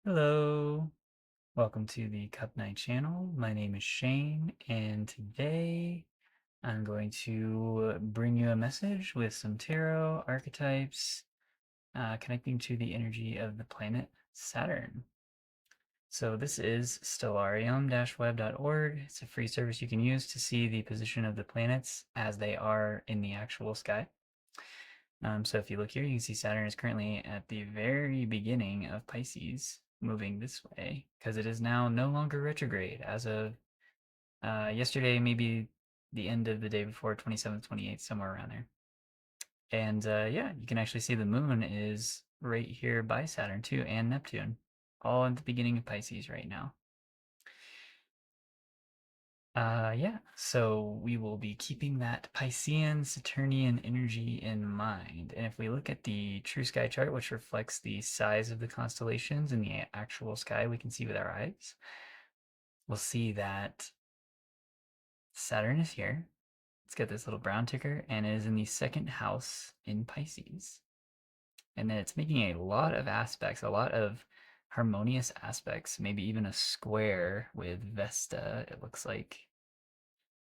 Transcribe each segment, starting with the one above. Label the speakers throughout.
Speaker 1: Hello, welcome to the Cup Night channel. My name is Shane, and today I'm going to bring you a message with some tarot archetypes connecting to the energy of the planet Saturn. So this is stellarium-web.org. It's a free service you can use to see the position of the planets as they are in the actual sky. So if you look here, you can see Saturn is currently at the very beginning of Pisces, moving this way, because it is now no longer retrograde as of yesterday, maybe the end of the day before, 27th, 28th, somewhere around there. And yeah, you can actually see the moon is right here by Saturn too, and Neptune, all at the beginning of Pisces right now. Yeah, so we will be keeping that Piscean Saturnian energy in mind. And if we look at the true sky chart, which reflects the size of the constellations in the actual sky we can see with our eyes, we'll see that Saturn is here. It's got this little brown ticker and it is in the second house in Pisces. And then it's making a lot of aspects, a lot of harmonious aspects, maybe even a square with Vesta, it looks like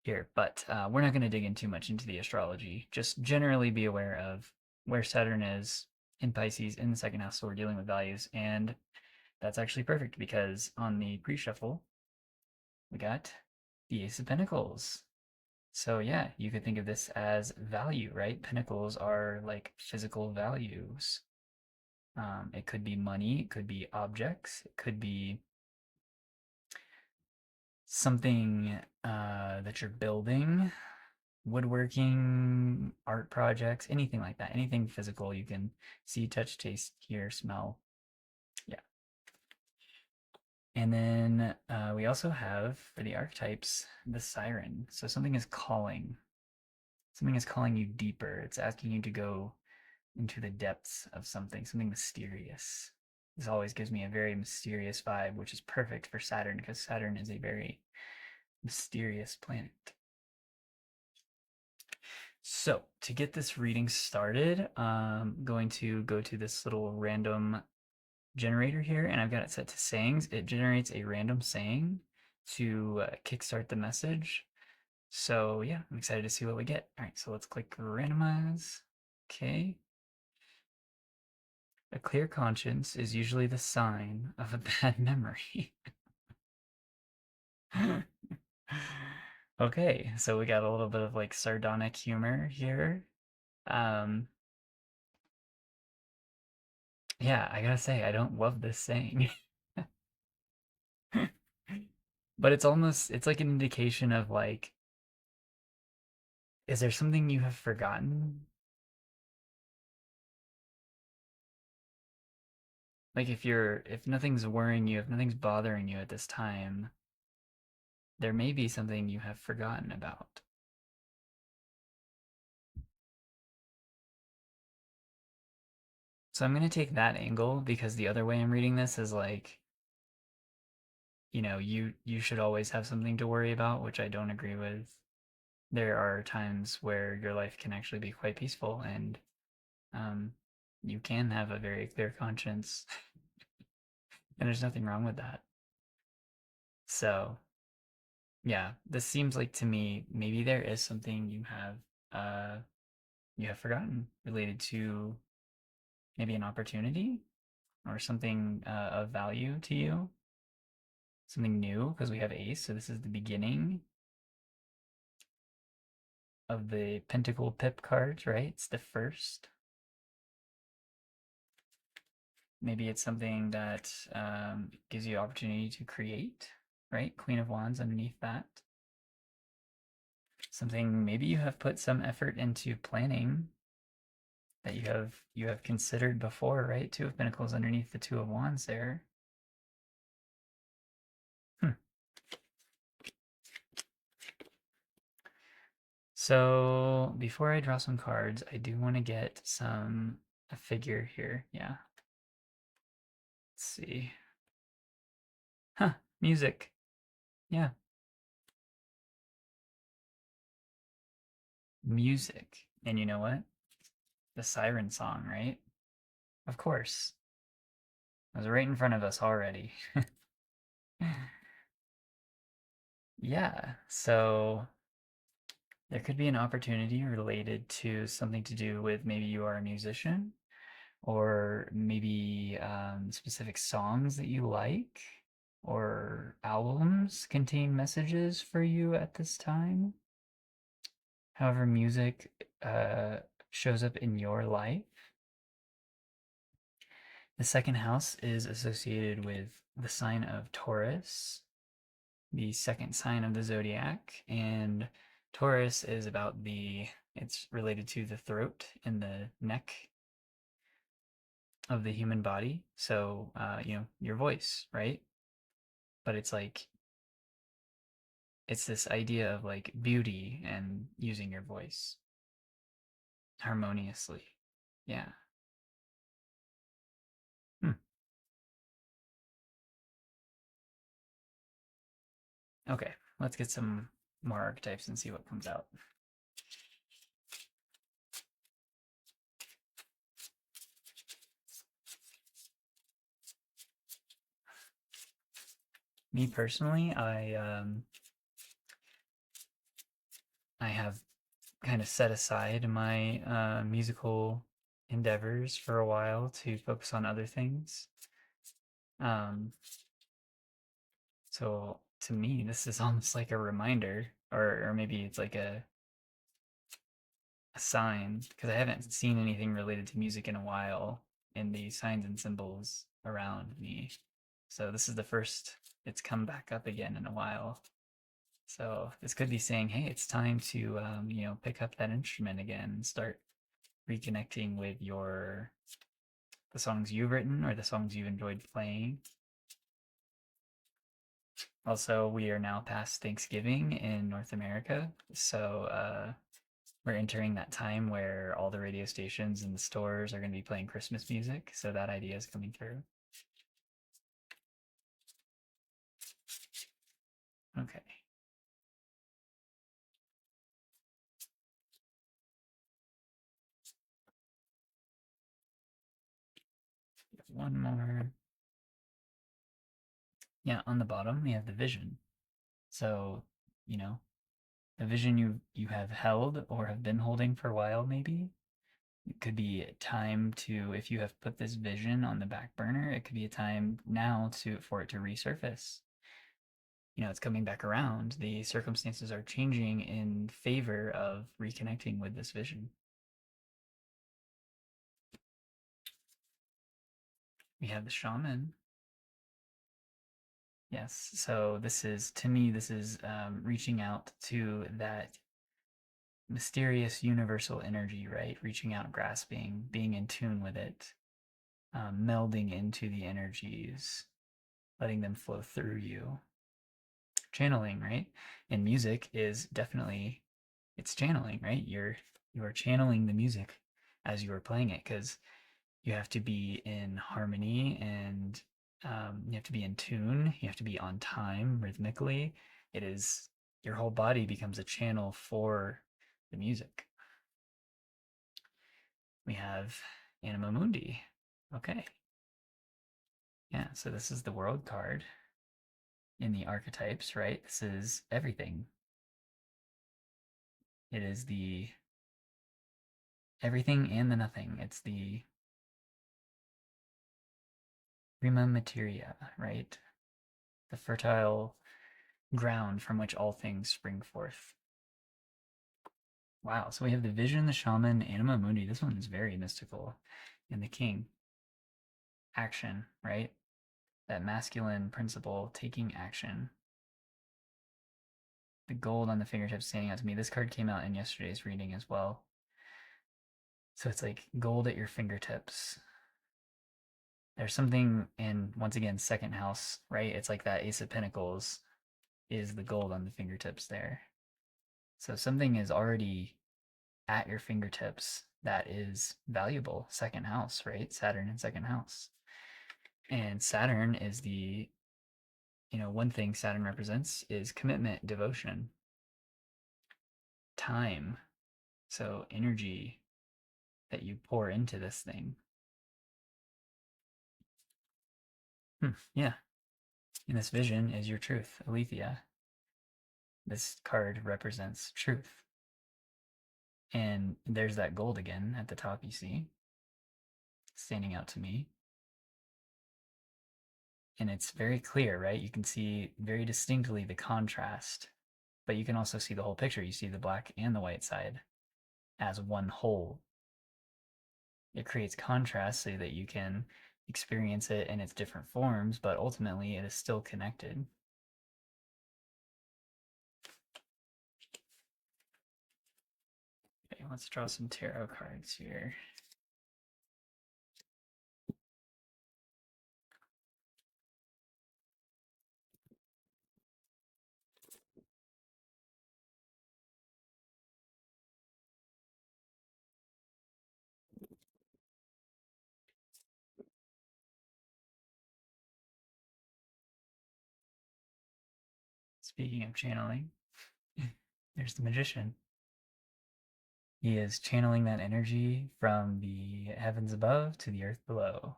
Speaker 1: here, but we're not going to dig in too much into the astrology. Just generally be aware of where Saturn is in Pisces in the second house, so we're dealing with values, and that's actually perfect because on the pre-shuffle, we got the Ace of Pentacles. So yeah, you could think of this as value, right? Pentacles are like physical values. It could be money, it could be objects, it could be something that you're building, woodworking, art projects, anything like that, anything physical you can see, touch, taste, hear, smell. Yeah. And then we also have for the archetypes the siren. So something is calling. Something is calling you deeper. It's asking you to go into the depths of something, something mysterious. This always gives me a very mysterious vibe, which is perfect for Saturn because Saturn is a very mysterious planet. So to get this reading started, I'm going to go to this little random generator here, and I've got it set to sayings. It generates a random saying to kickstart the message. So yeah, I'm excited to see what we get. All right, so let's click randomize. Okay. A clear conscience is usually the sign of a bad memory. Okay, so we got a little bit of like sardonic humor here. Um, yeah, I gotta say, I don't love this saying. But it's like an indication of like, is there something you have forgotten? Like if nothing's worrying you, if nothing's bothering you at this time, there may be something you have forgotten about. So I'm gonna take that angle because the other way I'm reading this is like, you should always have something to worry about, which I don't agree with. There are times where your life can actually be quite peaceful and um, you can have a very clear conscience, and there's nothing wrong with that. So, yeah, this seems like to me maybe there is something you have forgotten related to maybe an opportunity or something of value to you, something new because we have Ace, so this is the beginning of the Pentacle Pip cards, right? It's the first. Maybe it's something that gives you opportunity to create, right? Queen of Wands underneath that. Something maybe you have put some effort into planning that you have considered before, right? Two of Pentacles underneath the Two of Wands there. Hmm. So before I draw some cards, I do want to get a figure here. Yeah. Let's see. Huh. Music. Yeah. Music. And you know what? The siren song, right? Of course. It was right in front of us already. Yeah, so there could be an opportunity related to something to do with maybe you are a musician or maybe specific songs that you like or albums contain messages for you at this time. However, music shows up in your life. The second house is associated with the sign of Taurus, the second sign of the zodiac, and Taurus is about it's related to the throat and the neck of the human body. So, your voice, right? But it's this idea of like beauty and using your voice harmoniously. Yeah. Hmm. Okay. Let's get some more archetypes and see what comes out. Me personally, I have kind of set aside my musical endeavors for a while to focus on other things. Um, so to me, this is almost like a reminder, or maybe it's like a sign, because I haven't seen anything related to music in a while in the signs and symbols around me. So this is the first it's come back up again in a while. So this could be saying, hey, it's time to pick up that instrument again and start reconnecting with the songs you've written or the songs you've enjoyed playing. Also, we are now past Thanksgiving in North America, so we're entering that time where all the radio stations and the stores are going to be playing Christmas music. So that idea is coming through. Okay. One more. Yeah, on the bottom we have the vision. So, you know, a vision you have held or have been holding for a while maybe. It could be time to, if you have put this vision on the back burner, it could be a time now for it to resurface. It's coming back around. The circumstances are changing in favor of reconnecting with this vision. We have the shaman. Yes. So to me, this is reaching out to that mysterious universal energy, right? Reaching out, grasping, being in tune with it, melding into the energies, letting them flow through you. Channeling, right? And music is definitely it's channeling, right? You are channeling the music as you are playing it because you have to be in harmony and you have to be in tune. You have to be on time rhythmically. It is your whole body becomes a channel for the music. We have Anima Mundi. Okay. Yeah, so this is the world card in the archetypes, right? This is everything. It is the everything and the nothing. It's the prima materia, right? The fertile ground from which all things spring forth. Wow, so we have the vision, the shaman, anima mundi. This one is very mystical. And the king. Action, right? That masculine principle, taking action. The gold on the fingertips standing out to me. This card came out in yesterday's reading as well. So it's like gold at your fingertips. There's something in, once again, second house, right? It's like that Ace of Pentacles is the gold on the fingertips there. So something is already at your fingertips that is valuable. Second house, right? Saturn in second house. And Saturn is one thing Saturn represents is commitment, devotion, time. So energy that you pour into this thing. Yeah. And this vision is your truth, Alethea. This card represents truth. And there's that gold again at the top, you see, standing out to me. And it's very clear, right? You can see very distinctly the contrast, but you can also see the whole picture. You see the black and the white side as one whole. It creates contrast so that you can experience it in its different forms, but ultimately it is still connected. Okay, let's draw some tarot cards here. Speaking of channeling, there's the magician. He is channeling that energy from the heavens above to the earth below.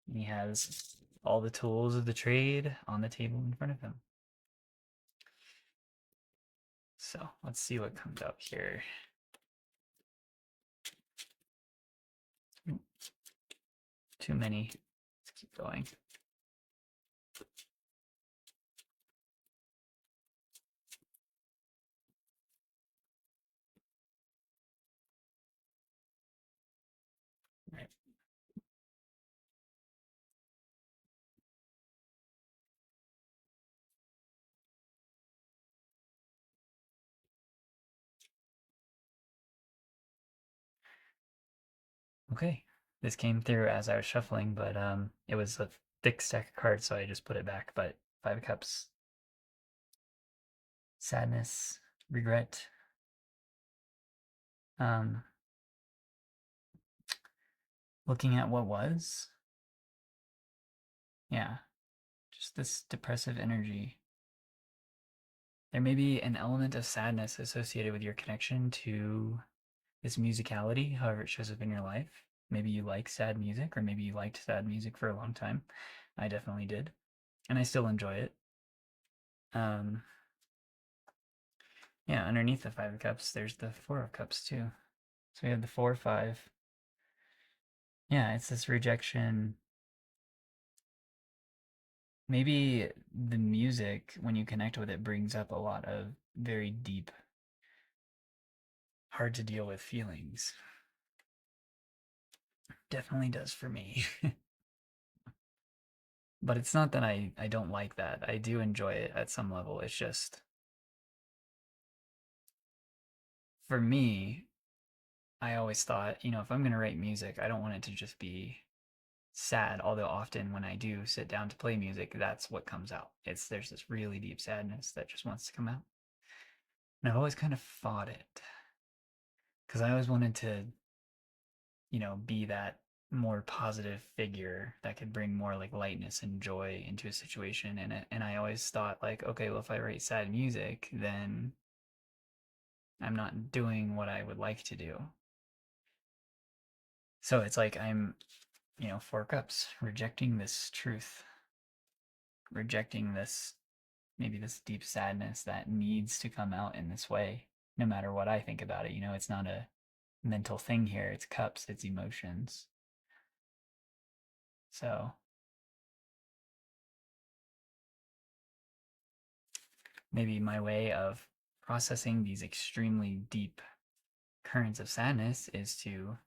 Speaker 1: And he has all the tools of the trade on the table in front of him. So let's see what comes up here. Too many. Let's keep going. Right. Okay. This came through as I was shuffling, but it was a thick stack of cards, so I just put it back. But Five of Cups, sadness, regret, um, looking at what was. Yeah, just this depressive energy. There may be an element of sadness associated with your connection to this musicality, however it shows up in your life. Maybe you like sad music, or maybe you liked sad music for a long time. I definitely did, and I still enjoy it. Um, yeah, underneath the Five of Cups, there's the Four of Cups too. So we have the 4, 5. Yeah, it's this rejection. Maybe the music, when you connect with it, brings up a lot of very deep, hard to deal with feelings. Definitely does for me. But it's not that I don't like that. I do enjoy it at some level. It's just, for me, I always thought, if I'm going to write music, I don't want it to just be sad. Although often when I do sit down to play music, that's what comes out. There's this really deep sadness that just wants to come out. And I've always kind of fought it because I always wanted to, be that more positive figure that could bring more like lightness and joy into a situation. And I always thought like, okay, well, if I write sad music, then I'm not doing what I would like to do. So it's like I'm, 4 cups, rejecting this truth, rejecting this, maybe this deep sadness that needs to come out in this way, no matter what I think about it. It's not a mental thing here, it's cups, it's emotions. So maybe my way of processing these extremely deep currents of sadness is to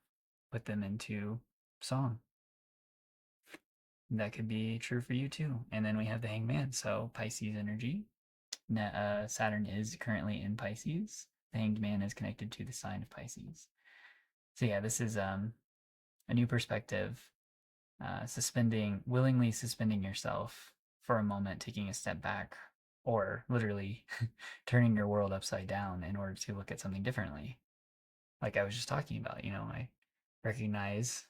Speaker 1: put them into song. That could be true for you too. And then we have the Hangman, so Pisces energy. Saturn is currently in Pisces. The Hanged Man is connected to the sign of Pisces. So yeah, this is a new perspective. Willingly suspending yourself for a moment, taking a step back, or literally turning your world upside down in order to look at something differently. Like I was just talking about, I recognize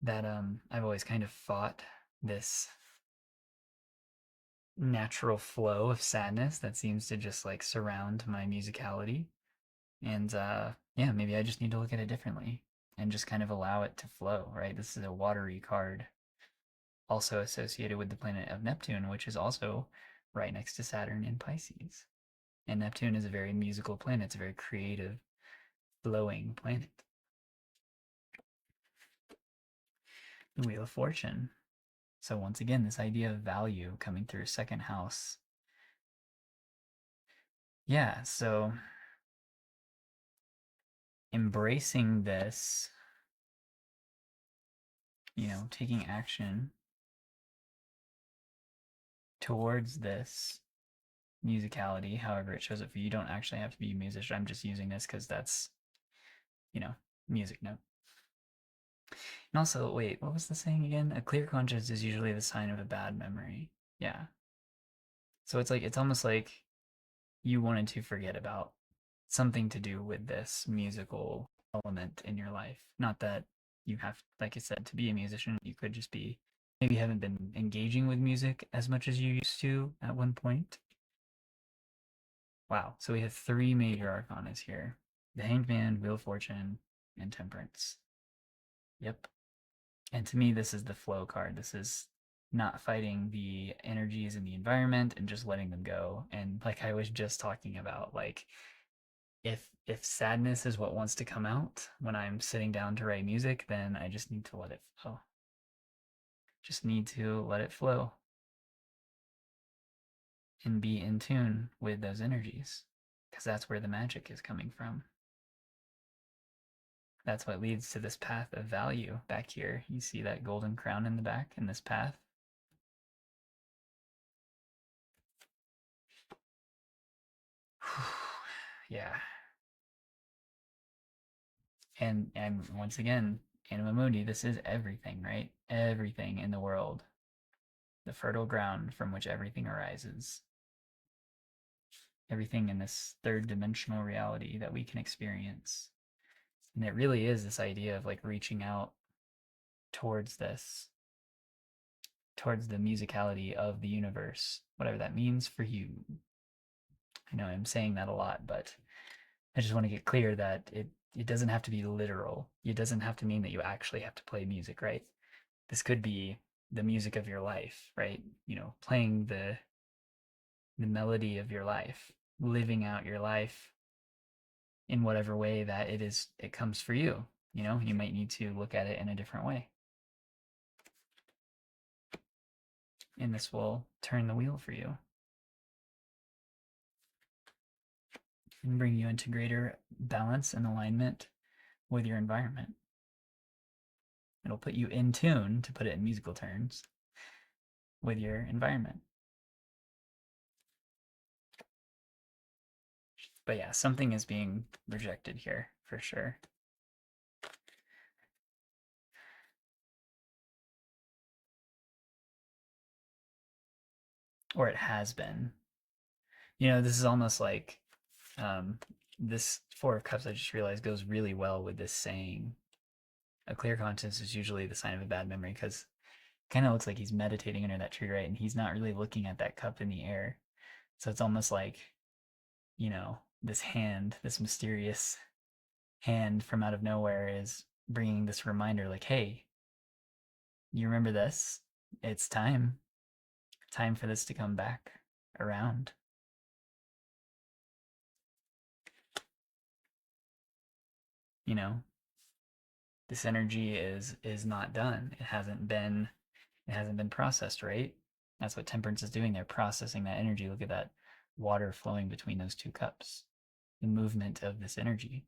Speaker 1: that I've always kind of fought this natural flow of sadness that seems to just like surround my musicality. And yeah, maybe I just need to look at it differently. and just kind of allow it to flow, right? This is a watery card, also associated with the planet of Neptune, which is also right next to Saturn in Pisces. And Neptune is a very musical planet, it's a very creative, flowing planet. The Wheel of Fortune. So, once again, this idea of value coming through second house. Yeah, so embracing this, taking action towards this musicality, however it shows up for you. You don't actually have to be a musician. I'm just using this because that's, you know, music note. And also, wait, what was the saying again? A clear conscience is usually the sign of a bad memory. Yeah. So it's almost like you wanted to forget about something to do with this musical element in your life. Not that you have, like I said, to be a musician. You could just be, maybe you haven't been engaging with music as much as you used to at one point. Wow. So we have three major arcanas here: the Hanged Man, Wheel of Fortune, and Temperance. Yep. And to me, this is the flow card. This is not fighting the energies in the environment and just letting them go. And like I was just talking about, like if sadness is what wants to come out when I'm sitting down to write music, then I just need to let it flow. Just need to let it flow and be in tune with those energies, because that's where the magic is coming from. That's what leads to this path of value back here. You see that golden crown in the back in this path? Yeah. And once again, Anima Mundi, this is everything, right? Everything in the world. The fertile ground from which everything arises. Everything in this third dimensional reality that we can experience. And it really is this idea of like reaching out towards this, towards the musicality of the universe, whatever that means for you. I know I'm saying that a lot, but I just want to get clear that it doesn't have to be literal. It doesn't have to mean that you actually have to play music, right? This could be the music of your life, right? Playing the melody of your life, living out your life in whatever way that it comes for you. You might need to look at it in a different way. And this will turn the wheel for you and bring you into greater balance and alignment with your environment. It'll put you in tune, to put it in musical terms, with your environment. But yeah, something is being rejected here for sure. Or it has been. This is almost like this Four of Cups, I just realized, goes really well with this saying. A clear conscience is usually the sign of a bad memory, because it kind of looks like he's meditating under that tree, right? And he's not really looking at that cup in the air. So it's almost like, this hand, this mysterious hand from out of nowhere is bringing this reminder like, hey, you remember this? It's time. Time for this to come back around. You know, this energy is not done. It hasn't been processed, right? That's what temperance is doing. They're processing that energy. Look at that water flowing between those two cups. The movement of this energy.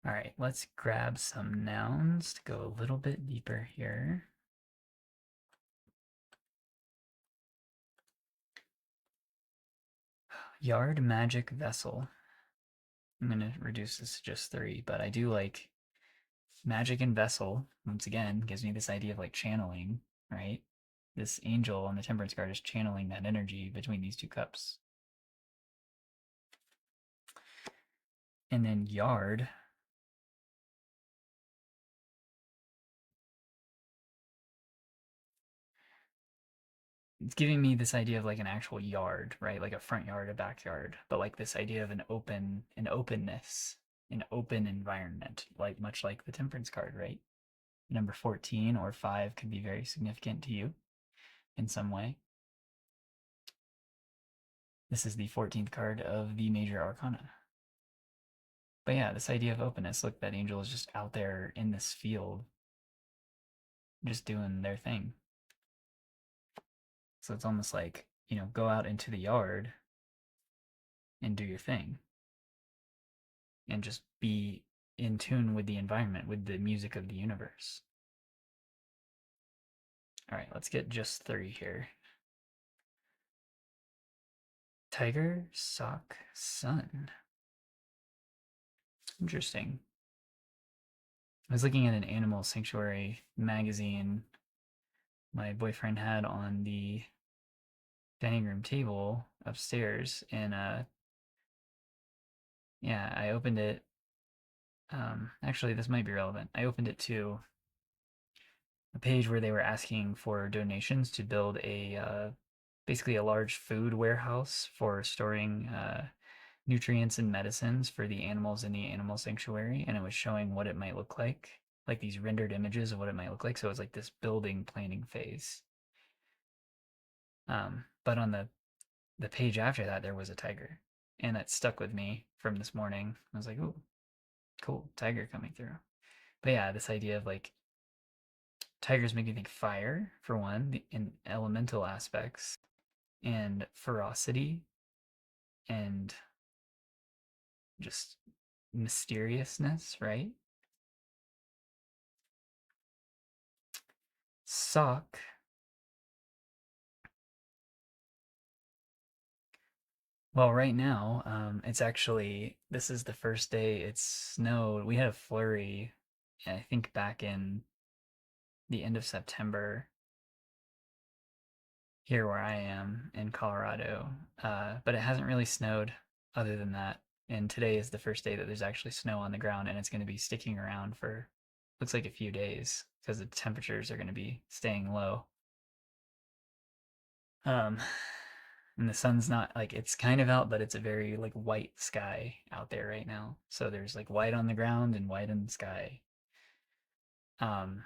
Speaker 1: All right, let's grab some nouns to go a little bit deeper here. Yard magic vessel. I'm going to reduce this to just 3, but I do like magic and vessel. Once again, gives me this idea of like channeling, right? This angel on the temperance card is channeling that energy between these two cups. And then yard. it's giving me this idea of like an actual yard, right? Like a front yard, a backyard, but like this idea of an openness, an open environment, like much like the temperance card, right? Number 14 or 5 could be very significant to you in some way. This is the 14th card of the major arcana. But yeah, this idea of openness, look, that angel is just out there in this field, just doing their thing. So it's almost like, go out into the yard and do your thing and just be in tune with the environment, with the music of the universe. All right, let's get just 3 here. Tiger, sock, sun. Interesting. I was looking at an animal sanctuary magazine my boyfriend had on the dining room table upstairs, and yeah, I opened it. Actually, this might be relevant. I opened it to a page where they were asking for donations to build basically a large food warehouse for storing nutrients and medicines for the animals in the animal sanctuary, and it was showing what it might look like these rendered images of what it might look like. So it was like this building planning phase. But on the page after that, there was a tiger, and that stuck with me from this morning. I was like, "Ooh, cool, tiger coming through." But yeah, this idea of like tigers make me think fire for one, in elemental aspects, and ferocity, and just mysteriousness, right? Sock. Well, right now, it's actually this is the first day it's snowed. We had a flurry, I think back in the end of September here where I am in Colorado, but it hasn't really snowed other than that. And today is the first day that there's actually snow on the ground, and it's going to be sticking around for looks like a few days because the temperatures are going to be staying low. Um, and the sun's not like it's kind of out, but it's a very like white sky out there right now. So there's like white on the ground and white in the sky. Um,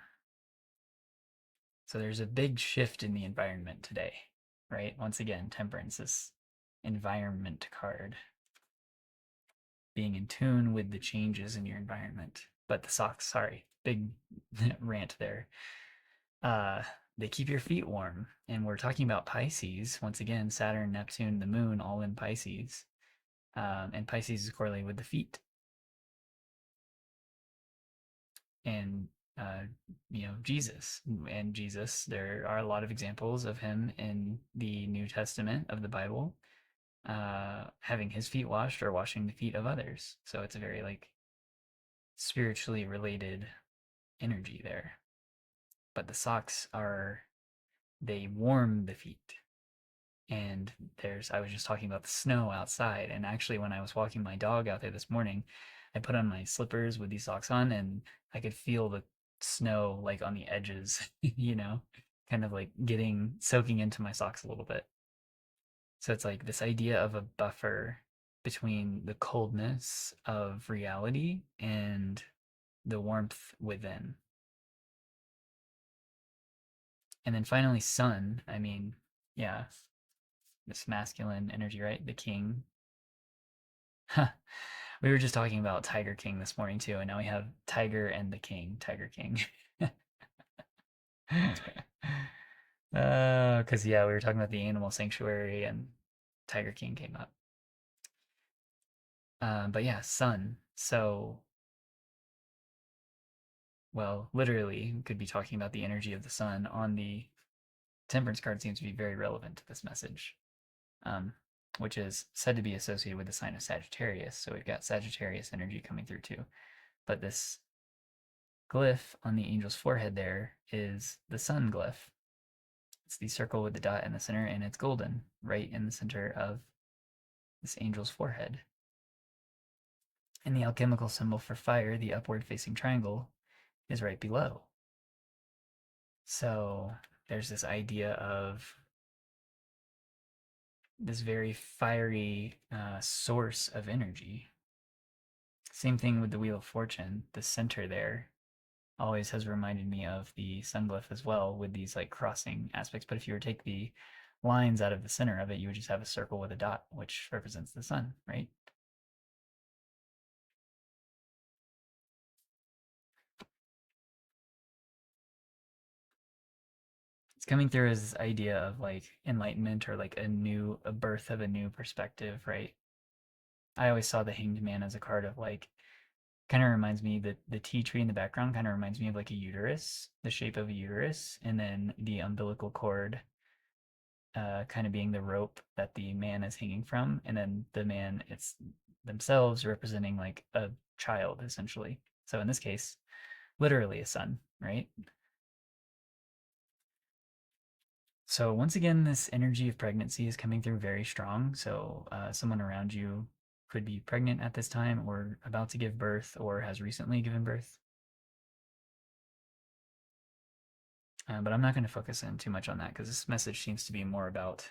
Speaker 1: so there's a big shift in the environment today, right? Once again, temperance, this environment card, being in tune with the changes in your environment. But the socks, sorry, big rant there. Uh, they keep your feet warm. And we're talking about Pisces. Once again, Saturn, Neptune, the moon, all in Pisces. And Pisces is correlated with the feet. And, uh, Jesus. And Jesus, there are a lot of examples of him in the New Testament of the Bible having his feet washed or washing the feet of others. So it's a very like spiritually related energy there. But the socks they warm the feet. And I was just talking about the snow outside. And actually, when I was walking my dog out there this morning, I put on my slippers with these socks on, and I could feel the snow like on the edges, kind of like soaking into my socks a little bit. So it's like this idea of a buffer between the coldness of reality and the warmth within. And then finally, sun. I mean, yeah, this masculine energy, right? The king. We were just talking about Tiger King this morning too, and now we have Tiger and the King, Tiger King. Because yeah, we were talking about the animal sanctuary, and Tiger King came up. But yeah, sun. So, well, literally, we could be talking about the energy of the sun on the Temperance card seems to be very relevant to this message, which is said to be associated with the sign of Sagittarius. So we've got Sagittarius energy coming through too. But this glyph on the angel's forehead there is the sun glyph. It's the circle with the dot in the center, and it's golden right in the center of this angel's forehead. And the alchemical symbol for fire, the upward facing triangle, is right below. So there's this idea of this very fiery source of energy. Same thing with the Wheel of Fortune. The center there always has reminded me of the sun glyph as well, with these like crossing aspects. But if you were to take the lines out of the center of it, you would just have a circle with a dot, which represents the sun, right? It's coming through as this idea of like enlightenment or like a birth of a new perspective, right? I always saw the Hanged Man as a card of like, kind of reminds me that the tea tree in the background kind of reminds me of like a uterus, the shape of a uterus, and then the umbilical cord kind of being the rope that the man is hanging from, and then the man it's themselves representing like a child essentially. So in this case, literally a son, right? So once again, this energy of pregnancy is coming through very strong. So someone around you could be pregnant at this time, or about to give birth, or has recently given birth. But I'm not going to focus in too much on that because this message seems to be more about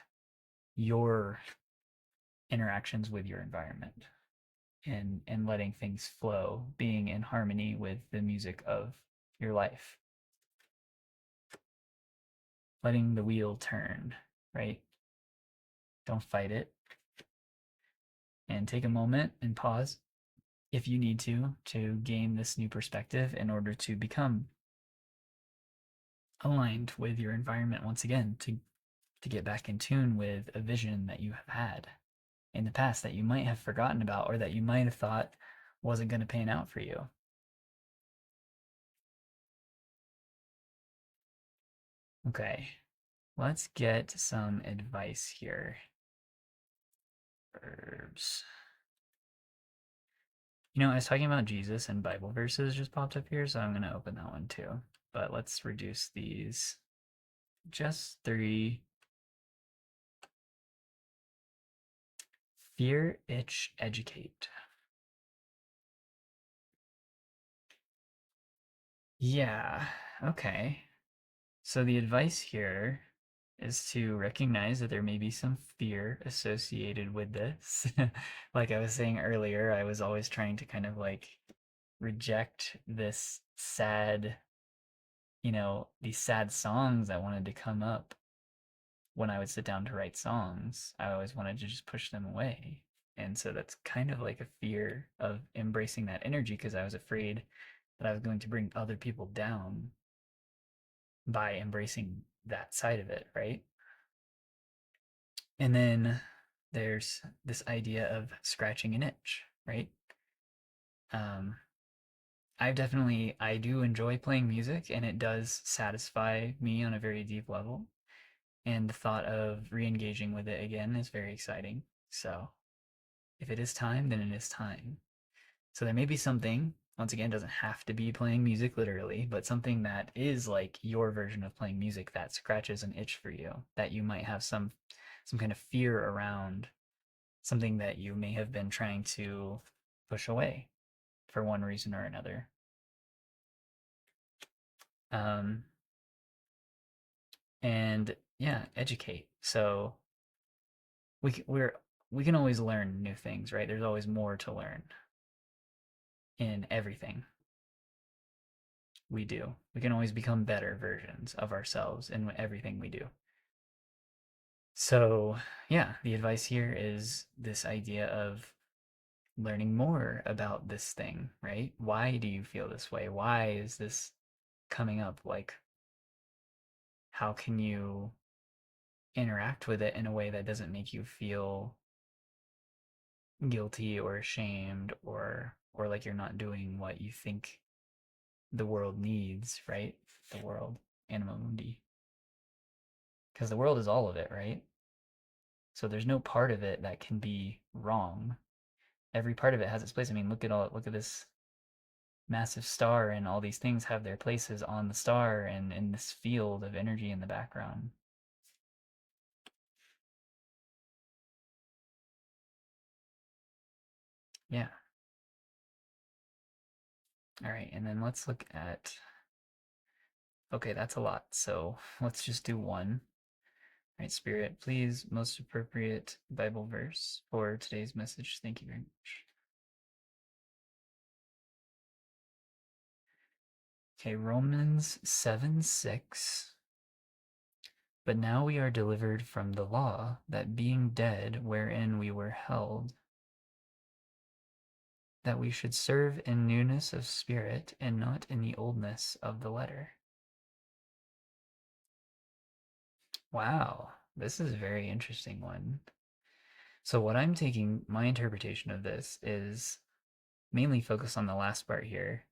Speaker 1: your interactions with your environment and letting things flow, being in harmony with the music of your life, letting the wheel turn, right? Don't fight it, and take a moment and pause if you need to gain this new perspective in order to become aligned with your environment once again, to get back in tune with a vision that you have had in the past that you might have forgotten about, or that you might have thought wasn't going to pan out for you. Okay, let's get some advice here. Verbs. I was talking about Jesus, and Bible verses just popped up here, so I'm going to open that one too. But let's reduce these. Just three. Fear, itch, educate. Yeah, okay. So the advice here is to recognize that there may be some fear associated with this. Like I was saying earlier, I was always trying to kind of like reject this sad, these sad songs that wanted to come up when I would sit down to write songs. I always wanted to just push them away. And so that's kind of like a fear of embracing that energy because I was afraid that I was going to bring other people down by embracing that side of it, right? And then there's this idea of scratching an itch, right? Um, I do enjoy playing music, and it does satisfy me on a very deep level. And the thought of re-engaging with it again is very exciting. So if it is time, then it is time. So there may be something, once again, doesn't have to be playing music literally, but something that is like your version of playing music that scratches an itch for you, that you might have some kind of fear around, something that you may have been trying to push away for one reason or another. Um, and yeah, educate. So we can always learn new things, right? There's always more to learn in everything we do. We can always become better versions of ourselves in everything we do. So, yeah, the advice here is this idea of learning more about this thing, right? Why do you feel this way? Why is this coming up? Like, how can you interact with it in a way that doesn't make you feel guilty or ashamed, or like you're not doing what you think the world needs, right? The world, anima mundi. Because the world is all of it, right? So there's no part of it that can be wrong. Every part of it has its place. I mean, look at this massive star, and all these things have their places on the star and in this field of energy in the background. Yeah. All right, and then let's look at, okay, that's a lot. So let's just do one. All right, Spirit, please, most appropriate Bible verse for today's message. Thank you very much. Okay, Romans 7:6. But now we are delivered from the law, that being dead wherein we were held, that we should serve in newness of spirit and not in the oldness of the letter. Wow, this is a very interesting one. So, what I'm taking, my interpretation of this is mainly focused on the last part here,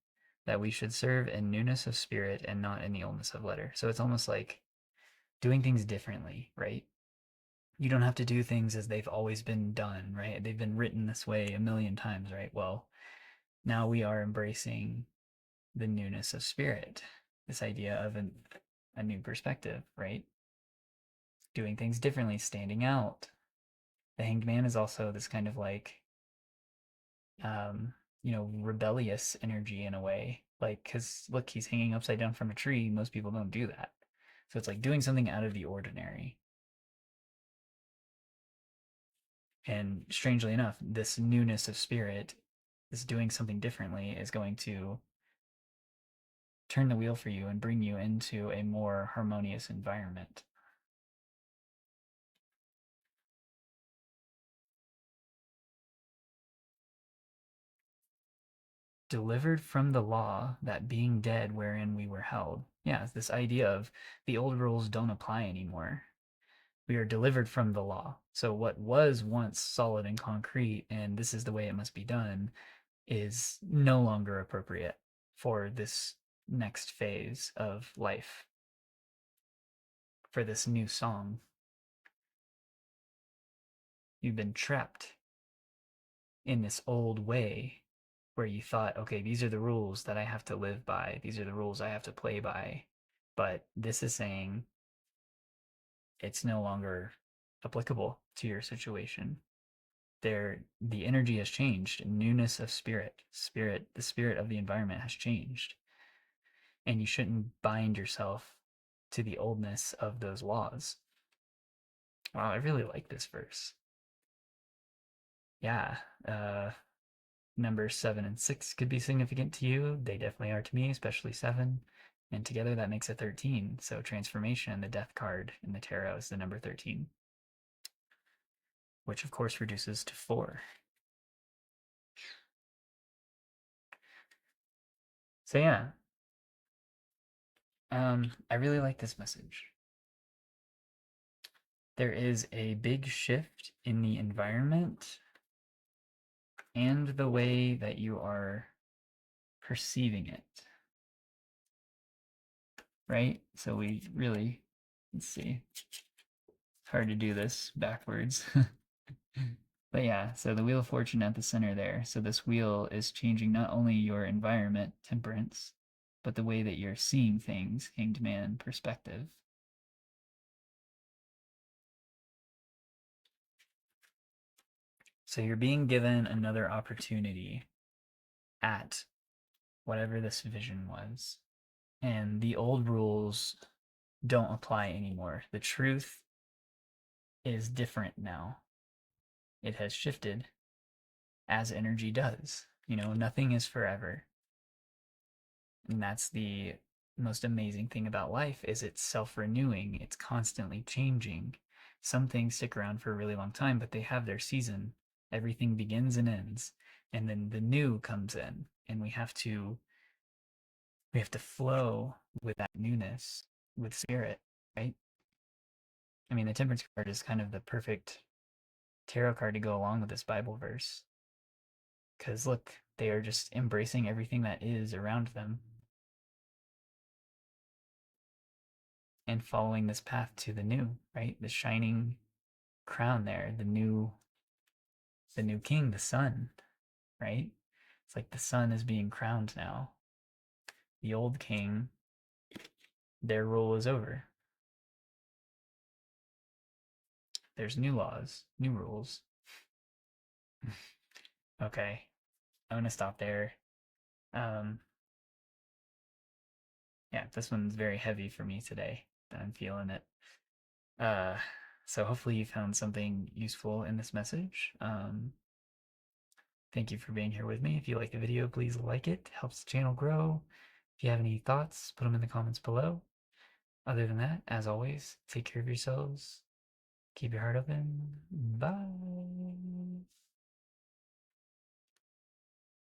Speaker 1: that we should serve in newness of spirit and not in the oldness of letter. So, it's almost like doing things differently, right? You don't have to do things as they've always been done, right? They've been written this way a million times, right? Well, now we are embracing the newness of spirit, this idea of a new perspective, right? Doing things differently, standing out. The hanged man is also this kind of like, um, rebellious energy in a way. Like, because look, he's hanging upside down from a tree. Most people don't do that. So it's like doing something out of the ordinary. And strangely enough, this newness of spirit, this doing something differently, is going to turn the wheel for you and bring you into a more harmonious environment. Delivered from the law, that being dead wherein we were held. Yeah, it's this idea of the old rules don't apply anymore. We are delivered from the law. So what was once solid and concrete, and this is the way it must be done, is no longer appropriate for this next phase of life, for this new song. You've been trapped in this old way where you thought, okay, these are the rules that I have to live by, these are the rules I have to play by. But this is saying it's no longer applicable to your situation. The energy has changed. Newness of spirit, the spirit of the environment has changed. And you shouldn't bind yourself to the oldness of those laws. Wow, I really like this verse. Yeah, numbers 7 and 6 could be significant to you. They definitely are to me, especially 7. And together that makes a 13. So transformation, the death card in the tarot, is the number 13, which of course reduces to 4. So yeah, I really like this message. There is a big shift in the environment and the way that you are perceiving it, right? So we really, let's see, it's hard to do this backwards. But yeah, so the Wheel of Fortune at the center there. So this wheel is changing not only your environment, temperance, but the way that you're seeing things, hanged man perspective. So you're being given another opportunity at whatever this vision was. And the old rules don't apply anymore. The truth is different now. It has shifted as energy does. Nothing is forever. And that's the most amazing thing about life is it's self-renewing. It's constantly changing. Some things stick around for a really long time, but they have their season. Everything begins and ends, and then the new comes in, and we have to flow with that newness, with spirit, right? I mean, the temperance card is kind of the perfect tarot card to go along with this Bible verse. Because look, they are just embracing everything that is around them and following this path to the new, right? The shining crown there, the new king, the sun, right? It's like the sun is being crowned now. The old king, their rule is over. There's new laws, new rules. Okay, I'm gonna stop there. Um, yeah, this one's very heavy for me today. I'm feeling it. So hopefully you found something useful in this message. Thank you for being here with me. If you like the video, please like it. It helps the channel grow. If you have any thoughts, put them in the comments below. Other than that, as always, take care of yourselves. Keep your heart open. Bye.